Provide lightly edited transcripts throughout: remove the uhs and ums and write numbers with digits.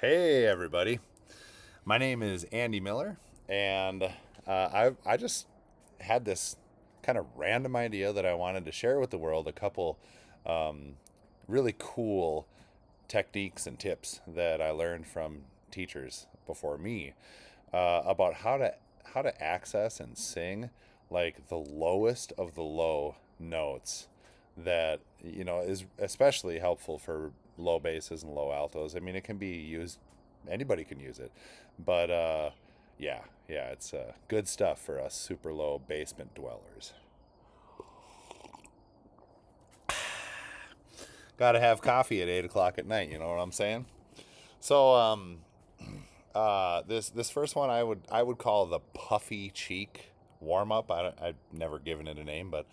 Hey everybody, my name is Andy Miller, and I just had this kind of random idea that I wanted to share with the world. A couple um, really cool techniques and tips that I learned from teachers before me about how to access and sing like the lowest of the low notes that is especially helpful for low basses and low altos. I mean, it can be used, anybody can use it, but yeah, it's good stuff for us super low basement dwellers. Got to have coffee at 8 o'clock at night. You know what I'm saying? So this first one I would call the puffy cheek warm up. I've never given it a name, but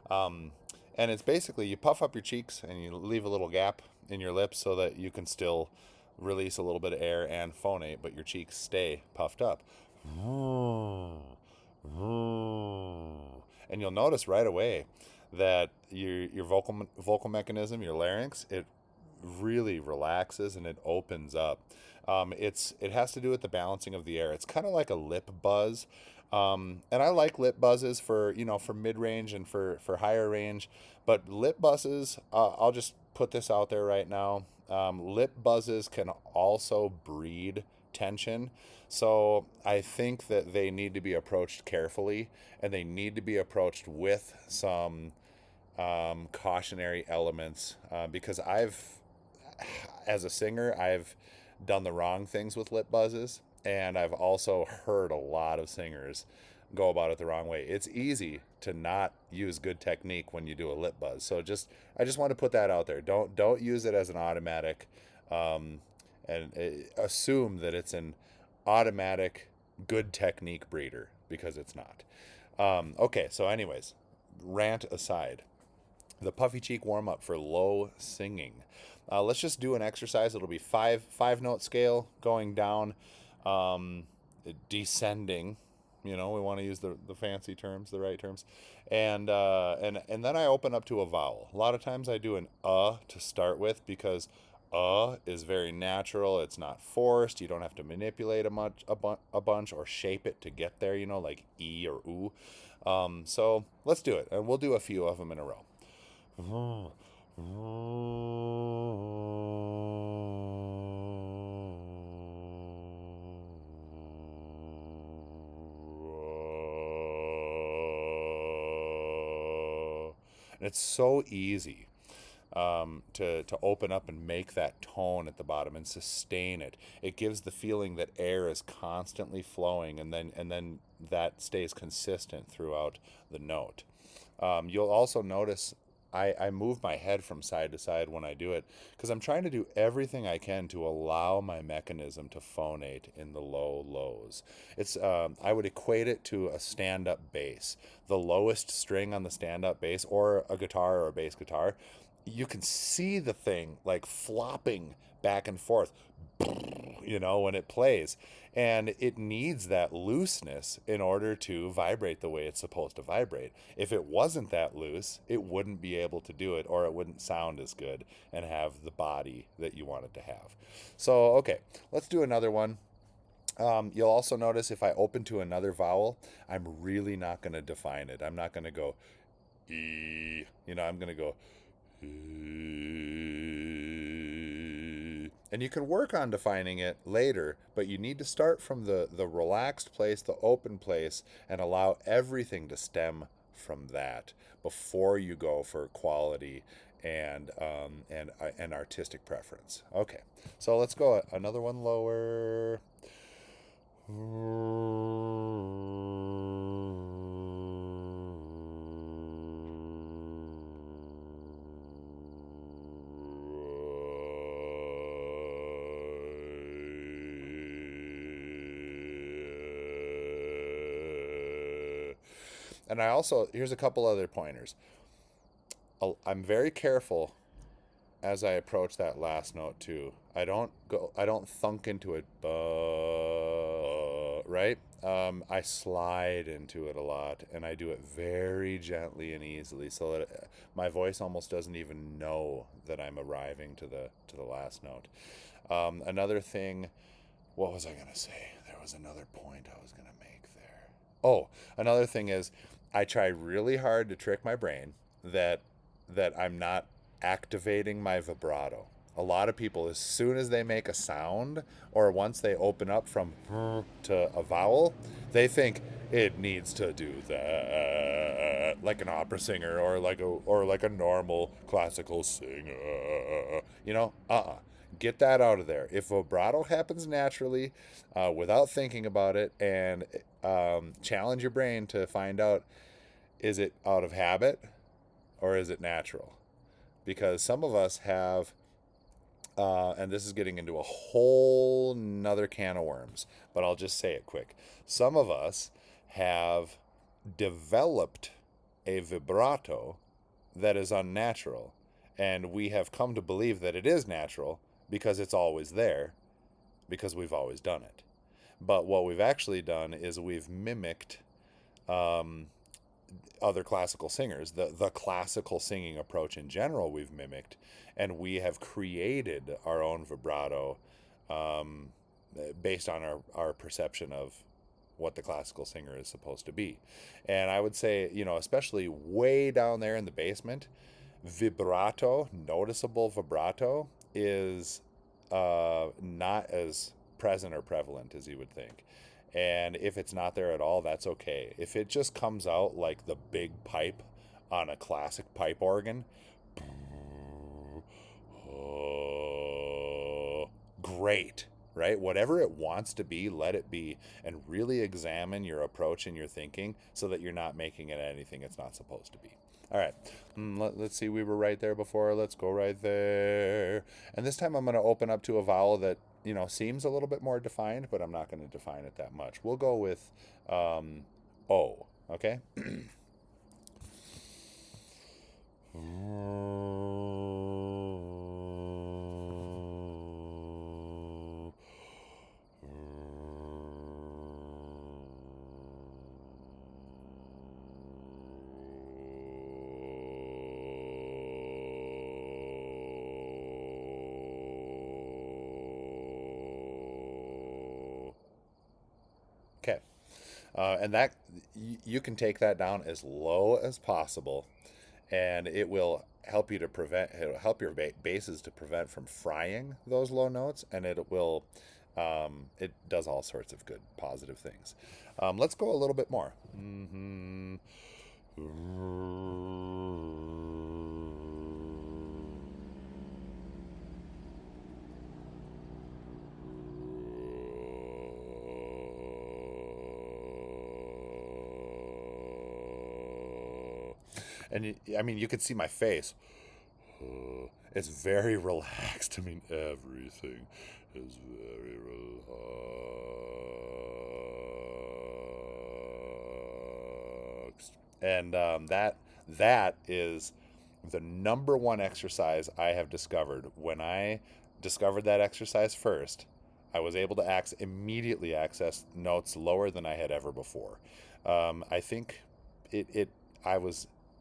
um, and it's basically you puff up your cheeks and you leave a little gap in your lips so that you can still release a little bit of air and phonate, but your cheeks stay puffed up. And you'll notice right away that your vocal mechanism, your larynx, it really relaxes and it opens up. It has to do with the balancing of the air. It's kind of like a lip buzz, and I like lip buzzes for for mid range and for higher range. But lip buzzes, I'll just put this out there right now. Lip buzzes can also breed tension. So I think that they need to be approached carefully, and they need to be approached with some cautionary elements, because as a singer, I've done the wrong things with lip buzzes, and I've also heard a lot of singers go about it the wrong way. It's easy to not use good technique when you do a lip buzz. So I just want to put that out there. Don't use it as an automatic, um, and assume that it's an automatic good technique breeder, because it's not. Okay, so anyways, rant aside, the puffy cheek warm up for low singing. Let's just do an exercise. It'll be five note scale going down, um, descending. We want to use the fancy terms, the right terms, and then I open up to a vowel. A lot of times I do an to start with, because is very natural. It's not forced. You don't have to manipulate a bunch or shape it to get there. Like e or oo. So let's do it, and we'll do a few of them in a row. And it's so easy, to open up and make that tone at the bottom and sustain it. It gives the feeling that air is constantly flowing, and then that stays consistent throughout the note. You'll also notice I move my head from side to side when I do it, because I'm trying to do everything I can to allow my mechanism to phonate in the low lows. I would equate it to a stand-up bass. The lowest string on the stand-up bass, or a guitar or a bass guitar, you can see the thing like flopping back and forth, when it plays. And it needs that looseness in order to vibrate the way it's supposed to vibrate. If it wasn't that loose, it wouldn't be able to do it, or it wouldn't sound as good and have the body that you want it to have. So, okay, let's do another one. You'll also notice if I open to another vowel, I'm really not going to define it. I'm not going to go E. I'm going to go and you can work on defining it later, but you need to start from the relaxed place, the open place, and allow everything to stem from that before you go for quality and artistic preference. Okay, so let's go another one lower. And here's a couple other pointers. I'm very careful as I approach that last note too. I don't thunk into it, right? I slide into it a lot, and I do it very gently and easily, so that my voice almost doesn't even know that I'm arriving to the last note. Another thing, what was I going to say? There was another point I was going to make there. Oh, another thing is I try really hard to trick my brain that I'm not activating my vibrato. A lot of people, as soon as they make a sound or once they open up from to a vowel, they think it needs to do that like an opera singer or like a normal classical singer. Get that out of there. If vibrato happens naturally, without thinking about it, and challenge your brain to find out, is it out of habit or is it natural? Because some of us have, and this is getting into a whole nother can of worms, but I'll just say it quick. Some of us have developed a vibrato that is unnatural, and we have come to believe that it is natural because it's always there, because we've always done it. But what we've actually done is we've mimicked um, other classical singers. The classical singing approach in general we've mimicked, and we have created our own vibrato um, based on our perception of what the classical singer is supposed to be. And I would say, especially way down there in the basement, vibrato, noticeable vibrato, is not as present or prevalent as you would think. And if it's not there at all, that's okay. If it just comes out like the big pipe on a classic pipe organ, great, right? Whatever it wants to be, let it be, and really examine your approach and your thinking so that you're not making it anything it's not supposed to be. All right, let's see. We were right there before. Let's go right there. And this time I'm going to open up to a vowel that, seems a little bit more defined, but I'm not going to define it that much. We'll go with O, okay? Okay. And that you can take that down as low as possible, and it will help you to prevent. It'll help your bases to prevent from frying those low notes, and it will. It does all sorts of good, positive things. Let's go a little bit more. Mm-hmm. And I mean, you can see my face. It's very relaxed. I mean, everything is very relaxed. And that is the number one exercise I have discovered. When I discovered that exercise first, I was able to immediately access notes lower than I had ever before. I think it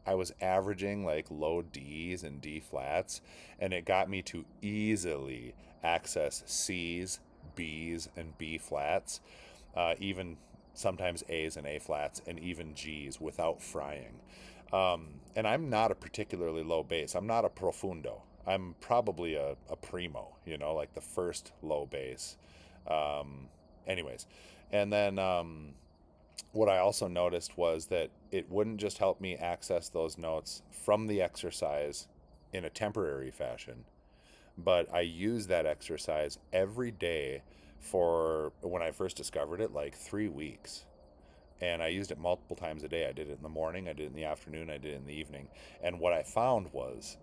I was averaging like low D's and D flats, and it got me to easily access C's, B's, and B flats, even sometimes A's and A flats, and even G's without frying. And I'm not a particularly low bass. I'm not a profundo. I'm probably a primo, like the first low bass. Anyways, and then what I also noticed was that it wouldn't just help me access those notes from the exercise in a temporary fashion, but I used that exercise every day for, when I first discovered it, like 3 weeks. And I used it multiple times a day. I did it in the morning, I did it in the afternoon, I did it in the evening. And what I found was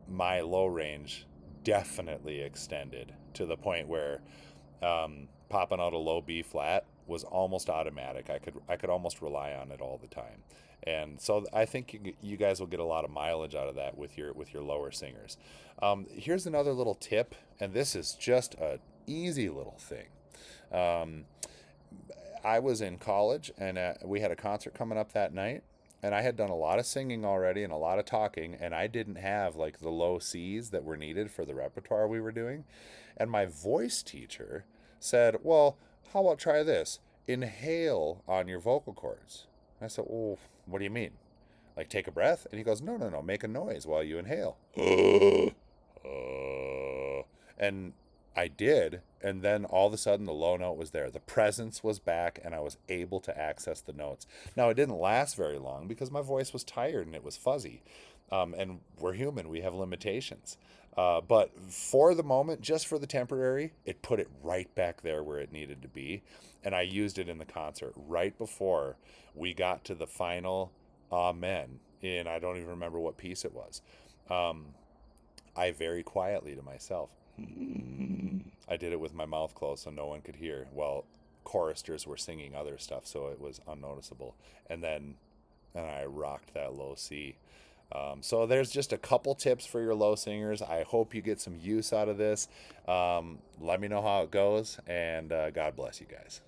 my low range definitely extended to the point where popping out a low B flat was almost automatic. I could almost rely on it all the time, and so I think you guys will get a lot of mileage out of that with your lower singers. Here's another little tip, and this is just a easy little thing. Um, I was in college, and we had a concert coming up that night. and I had done a lot of singing already and a lot of talking, and I didn't have like the low C's that were needed for the repertoire we were doing. And my voice teacher said, "Well, how about try this? Inhale on your vocal cords." I said, "Well, what do you mean? Like take a breath?" And he goes, "No, no, no, make a noise while you inhale." And I did, and then all of a sudden the low note was there. The presence was back, and I was able to access the notes. Now, it didn't last very long because my voice was tired and it was fuzzy. And we're human, we have limitations. But for the moment, just for the temporary, it put it right back there where it needed to be. And I used it in the concert right before we got to the final Amen. And I don't even remember what piece it was. Um, I very quietly to myself, I did it with my mouth closed so no one could hear. Well, choristers were singing other stuff, so it was unnoticeable. And I rocked that low C. So there's just a couple tips for your low singers. I hope you get some use out of this. Let me know how it goes, and God bless you guys.